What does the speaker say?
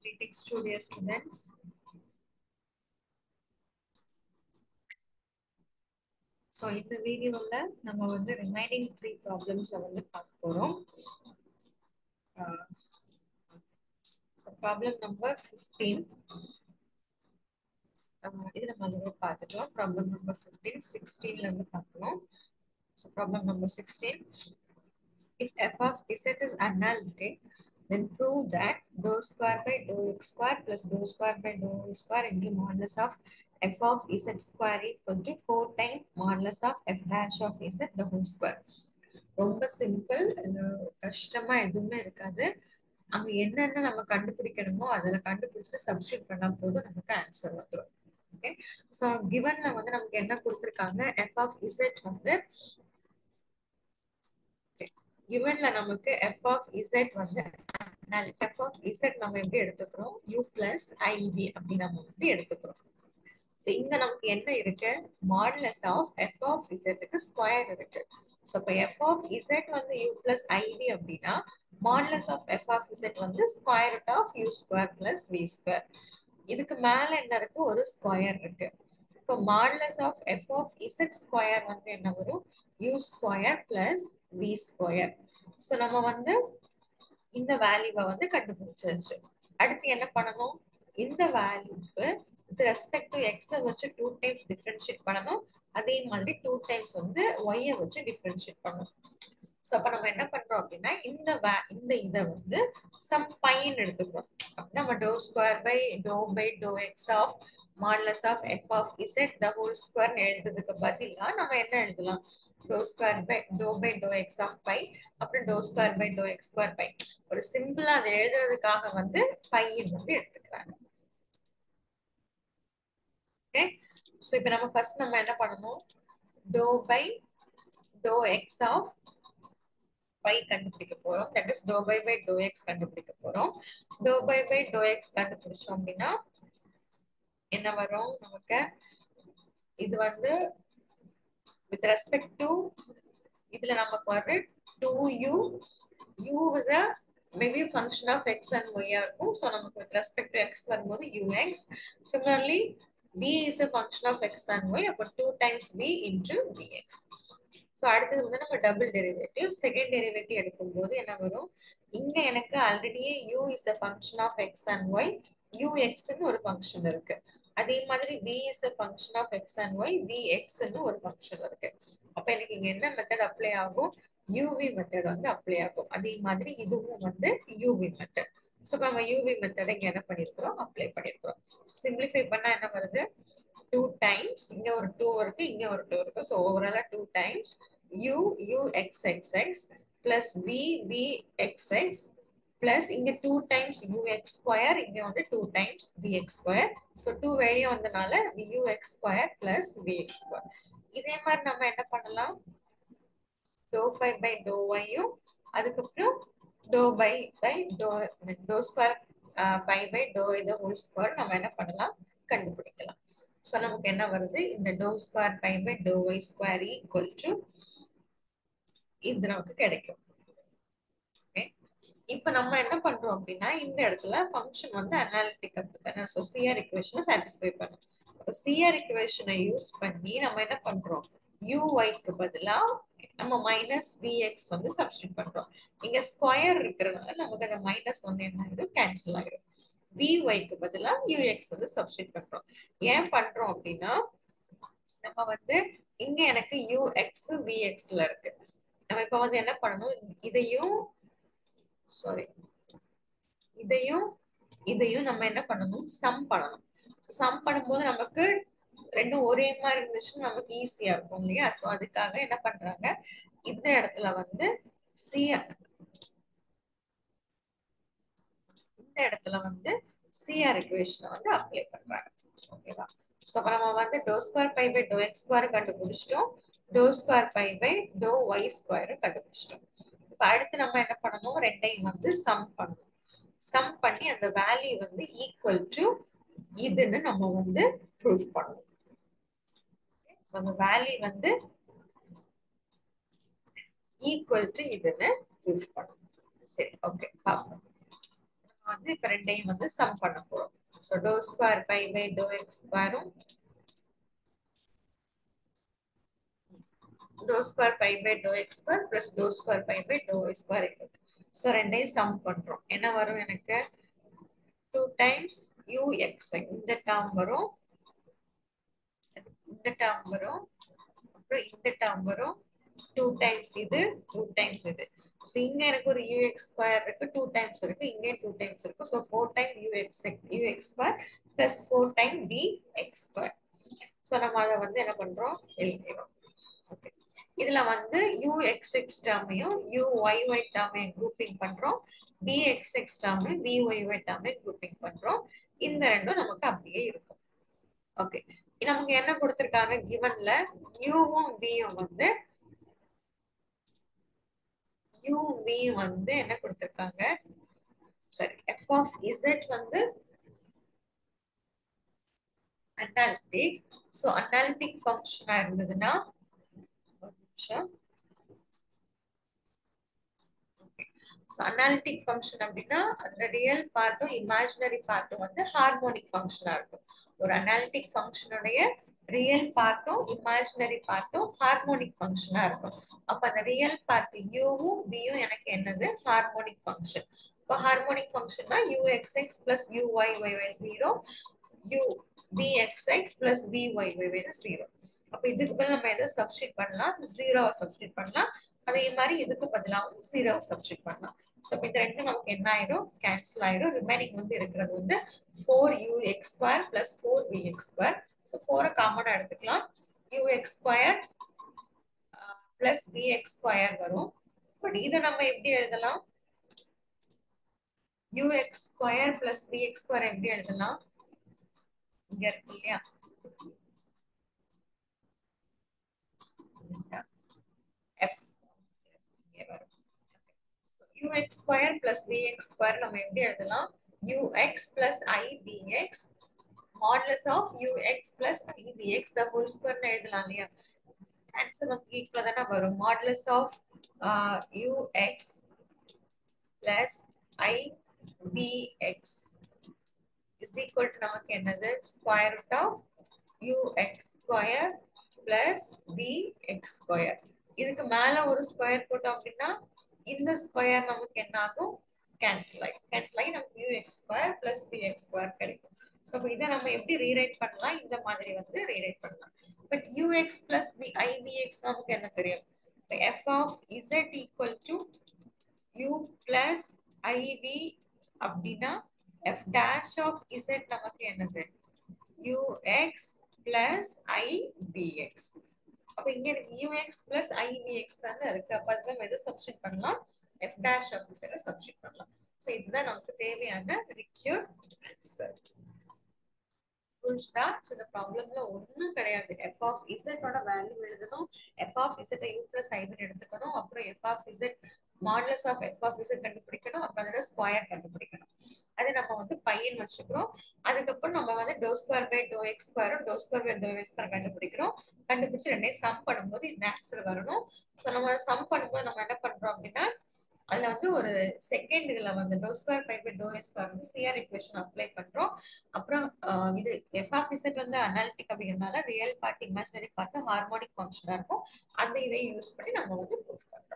Greetings to dear students. So இந்த வீடியோல நம்ம வந்து ரிமைனிங் 3 ப்ராப்ளம்ஸ் வந்து பார்க்க போறோம். So problem number 15. இது நம்ம ஆல்ரெடி பார்த்துட்டோம். Problem number 15, 16ல இருந்து பார்க்கணும். So problem number 16. If f of z is analytic, then prove that dou square by dou x square plus dou square by dou y square into modulus of f of z square equal to 4 times modulus of f dash of z the whole square. ரொம்ப simple, கஷ்டமா எதுவுமே இருக்காது. அங்க என்னென்ன நம்ம கண்டுபிடிக்கணுமோ அதுல கண்டுபிடிச்சிட்டு substitute பண்ணா போதும், நமக்கு ஆன்சர் வந்துடும். ஓகே, ஸோ கிவன்ல வந்து நமக்கு என்ன கொடுத்துருக்காங்க, எஃப் ஆஃப் இசட் வந்து givenல நமக்கு f of z வந்து f of z நம்ம எப்படி எடுத்துக்கிறோம், u plus iv அப்படி நம்ம வந்து எடுத்துக்கிறோம். சோ இங்க நமக்கு என்ன இருக்கு, modulus of f of z க்கு ஸ்கொயர் இருக்கு. சோ இப்ப f of z வந்து u plus iv அப்படின்னா modulus of f of z வந்து square root of u square plus v square. இதுக்கு மேல என்ன இருக்கு, ஒரு ஸ்கொயர் இருக்கு. இப்போ modulus of f of z square வந்து என்ன வரும், u square plus v square. So நம்ம வந்து இந்த வேல்யூவை வந்து கண்டுபிடிச்சாச்சு. அடுத்து என்ன பண்ணணும், இந்த வேல்யூக்கு with respect to x வச்சு 2 டைம்ஸ் டிஃபரன்ஷியேட் பண்ணணும். அதே மாதிரி 2 டைம்ஸ் வந்து y வச்சு டிஃபரன்ஷியேட் பண்ணணும். சோ அப்ப நம்ம என்ன பண்றோம் அப்படின்னா, இந்த இதை வந்து சம் பையன் எடுத்துக்கிறோம். நம்ம doh square by to x of modulus of f of z the whole square எழுதுறதுக்கு பதிலா நம்ம என்ன எழுதலாம், doh square by to x of phi, அப்புறம் doh square by to x square phi. ஒரு சிம்பிளா அதை எழுதுறதுக்காக வந்து பையன் வந்து எடுத்துக்கிறாங்க. ஓகே, சோ இப்போ நம்ம ஃபர்ஸ்ட் நம்ம என்ன பண்ணணும், doe by to x of phi கண்டுபிடிக்க போறோம். That is doe by to x கண்டுபிடிக்க போறோம். டோ பை டோ எக்ஸ் கண்டுபிடிச்சோம் அப்படின்னா என்ன வரும் நமக்கு, இது வந்து with respect to இதுல நமக்கு வர 2u, u is a maybe function of x and y இருக்கும். so நமக்கு with respect to x வரும்போது ux. similarly v is a function of x and y, அப்ப 2 times v into vx. So அடுத்தது வந்து நம்ம டபுள் டெரிவேட்டிவ், செகண்ட் டெரிவேட்டிவ் எடுக்கும்போது என்ன வரும், இங்க எனக்கு ஆல்ரெடியே u is a function of x and y, ux ன்னு ஒரு ஃபங்க்ஷன் இருக்கு. அதே மாதிரி v is a function of x and y, vx ன்னு ஒரு ஃபங்க்ஷன் இருக்கு. அப்ப எனக்கு இங்க என்ன மெத்தட் அப்ளை ஆகும், uv மெத்தட் வந்து அப்ளை ஆகும். அதே மாதிரி இதுவும் வந்து uv மெத்தட். சோ நம்ம uv மெத்தட் இங்க என்ன பண்ணிருக்கிறோம், அப்ளை பண்ணிருக்கிறோம். சிம்பிளிஃபை பண்ணா என்ன வருது, 2 டைம்ஸ் இங்க ஒரு 2 இருக்கு, இங்க ஒரு 2 இருக்கு. சோ ஓவராலா 2 times u x x x plus v x x plus இங்க 2 டைம்ஸ் ux ஸ்கொயர், இங்க வந்து 2 டைம்ஸ் vx ஸ்கொயர். சோ 2 வெளிய வந்தனால ux square plus vx square. இதே மாதிரி நம்ம என்ன பண்ணலாம், டோ பை பை டோ yயும் அதுக்கப்புறம் doe by doe square by doe இது ஹோல் ஸ்கொயர் நம்ம என்ன பண்ணலாம், கண்டுபிடிக்கலாம். சோ நமக்கு என்ன வருது, இந்த doe square phi by doe y square equal to இது நமக்கு கிடைக்கும். இப்ப நம்ம என்ன பண்றோம் அப்படின்னா, இந்த இடத்துல ஃபங்க்ஷன் வந்து அனாலிட்டிக் அப்படிதானே, சோ சிஆர் ஈக்குவேஷனை சாட்டிஸ்ஃபை பண்ணும். அப்ப சிஆர் ஈக்குவேஷனை யூஸ் பண்ணி நம்ம என்ன பண்றோம், க்கு பதிலா நம்ம மைனஸ் விஎக்ஸ் வந்து சப்ஸ்டிட் பண்றோம். இங்க ஸ்கொயர் இருக்கிறதுனால நமக்கு அந்த மைனஸ் வந்து என்ன ஆயிடும், கேன்சல் ஆயிடும். க்கு பதிலா யூஎக்ஸ் வந்து சப்ஸ்டிட் பண்றோம். ஏன் பண்றோம் அப்படின்னா, நம்ம வந்து இங்க எனக்கு யூஎக்ஸ் விஎக்ஸ்ல இருக்கு. நம்ம இப்ப வந்து என்ன பண்ணணும், இதையும் நம்ம என்ன பண்ணணும், சம் பண்ணணும். சம் பண்ணும்போது நமக்கு ரெண்டும் ஒரே மாதிரி இருந்துச்சுன்னா நமக்கு ஈஸியா இருக்கும் இல்லையா. சோ அதுக்காக என்ன பண்றாங்க, இந்த இடத்துல வந்து சிஆர் ஈக்குவேஷனை வந்து அப்ளை பண்றாங்க. ஓகேவா. சோ நம்ம வந்து doh square phi by to x square கண்டுபிடிச்சிட்டோம், doh square phi by doh y square கண்டுபிடிச்சிட்டோம். இப்ப அடுத்து நம்ம என்ன பண்ணணும், ரெண்டையும் வந்து சம் பண்ணணும். சம் பண்ணி அந்த வேல்யூ வந்து ஈக்குவல் டு இதுன்னு நம்ம வந்து ப்ரூவ் பண்ணணும். அந்த வேல்யூ வந்து ஈக்குவல் டு இதுன்னு ப்ரூவ் பண்ணணும். சரி, ஓகே, பாப்போம். வந்து இப்ப ரெண்டையும் வந்து சம் பண்ண போறோம். So doh square phi by to x ஸ்கொயரும் doh square phi by to x square plus doh square phi by doh y square இருக்கு. சோ ரெண்டையும் சம் பண்றோம். என்ன வரும் எனக்கு 2 டைம்ஸ் ux இந்த டேர்ம் வரும், இந்த டேர்ம் வரும், அப்புறம் இந்த டேர்ம் வரும், 2 டைம்ஸ் இது 2 டைம்ஸ் இது. ஸோ இங்க எனக்கு ஒரு ux ஸ்கொயர் இருக்கு, 2 டைம்ஸ் இருக்கு, இங்கே 2 டைம்ஸ் இருக்கு. So 4 time ux square plus 4 time bx square. So நம்ம அதை வந்து என்ன பண்றோம் எழுதிடுறோம். ஓகே, இதுல வந்து uxx டேர்மையும் uyy டேர்மையும் குரூப்பிங் பண்றோம், bxx டேர்மையும் byy டேர்மையும் குரூப்பிங் பண்றோம். இந்த ரெண்டும் நமக்கு அப்படியே இருக்கும். ஓகே, நமக்கு என்ன கொடுத்திருக்காங்க கிவன்ல uவும் vயும் வந்து u v வந்து என்ன கொடுத்திருக்காங்க, சரி f of z வந்து அனாலிட்டிக். சோ அனாலிட்டிக் ஃபங்க்ஷனா இருந்ததுன்னா ஒரு நிமிஷம். சோ அனாலிட்டிக் ஃபங்க்ஷன் அப்படின்னா அந்த ரியல் பார்ட்டும் இமேஜினரி பார்ட்டும் வந்து ஹார்மோனிக் ஃபங்க்ஷனா இருக்கும். ஒரு அனாலிட்டிக் ஃபங்க்ஷனுடைய ரியல் பார்ட்டும் இமேஜினரி பார்ட்டும் ஹார்மோனிக் ஃபங்க்ஷனா இருக்கும். அப்ப அந்த ரியல் பார்ட் யூவும் பியும் எனக்கு என்னது ஹார்மோனிக் ஃபங்க்ஷன். இப்போ ஹார்மோனிக் ஃபங்க்ஷன்னா uxx plus uyy 0, u bxx plus byy 0. அப்ப இதுக்கு பதிலா நம்ம எதை சப்ஸ்டிட் பண்ணலாம், 0 சப்ஸ்டிட் பண்ணலாம். அதே மாதிரி இதுக்கு பதிலாகவும் 0 சப்ஸ்டிட் பண்ணலாம். சோ இந்த ரெண்டும் நமக்கு என்ன ஆயிடும், கேன்சல் ஆயிடும். ரிமைனிங் வந்து இருக்கிறது வந்து 4ux square plus 4bx square. So 4 காமனா எடுத்துக்கலாம். ux square plus bx square வரும். பட் இதை நம்ம எப்படி எழுதலாம், ux square plus bx square எப்படி எழுதலாம், இங்க இருக்கு இல்லையா, f இங்க வரும். ux square plus bx square நம்ம எப்படி எழுதலாம், ux plus ibx modulus of ux plus ibx the whole square எழுதலாம் இல்லையா. ஆன்சர் நமக்கு ஈக்குவலா தானே வரும். Modulus of ux plus ibx is equal to நமக்கு என்னது, square root of ux square plus bx square. இதுக்கு மேல ஒரு ஸ்கொயர் போட்டோம் அப்படின்னா இந்த ஸ்கொயர் நமக்கு என்ன ஆகும், கேன்சல் ஆகி நமக்கு ux square plus bx square கிடைக்கும். ஸோ இதை நம்ம எப்படி ரீரைட் பண்ணலாம், இந்த மாதிரி வந்து ரீரைட் பண்ணலாம். பட் ux பிளஸ் ibx நமக்கு என்ன தெரியும், f of z equal to u plus ib அப்படின்னா f dash of z நமக்கு என்னது, ux பிளஸ் ibx. அப்ப இங்க ux பிளஸ் ibx தானே இருக்கு. அப்ப அதுல நம்ம எதை சப்ஸ்டிட் பண்ணலாம், f dash of z substitute பண்ணலாம். சோ இதுதான் நமக்கு தேவையான ரிக்யூர்ட் ஆன்சர். புரிஞ்சுதா? சோ இந்த ப்ராப்ளம்ல ஒண்ணும் கிடையாது. f of z ஓட வேல்யூ எழுதணும், f of z u plus i எடுத்துக்கணும், அப்புறம் f of z modulus of f of z கண்டுபிடிக்கணும், அப்புறம் அதோட ஸ்கொயர் கண்டுபிடிக்கணும். அது நம்ம வந்து பையன் வச்சுக்கிறோம். அதுக்கப்புறம் நம்ம வந்து doh square by to x ஸ்கொயரும் doh square by to x square கண்டுபிடிக்கிறோம். கண்டுபிடிச்சு ரெண்டையும் சம் பண்ணும்போது இந்த ஆன்சர் வரணும். ஸோ நம்ம சம் பண்ணும்போது நம்ம என்ன பண்றோம் அப்படின்னா அதுல வந்து ஒரு செகண்ட் இதுல வந்து doh square phi by to x square வந்து சிஆர் ஈக்குவேஷன் அப்ளை பண்றோம். அப்புறம் இது எஃப் ஆஃப் இசட் வந்து அனாலிட்டிக் அப்படிங்கிறதுனால real part imaginary part harmonic ஃபங்க்ஷனா இருக்கும். அந்த இதை யூஸ் பண்ணி நம்ம வந்து ப்ரூஃப் பண்ணலாம்.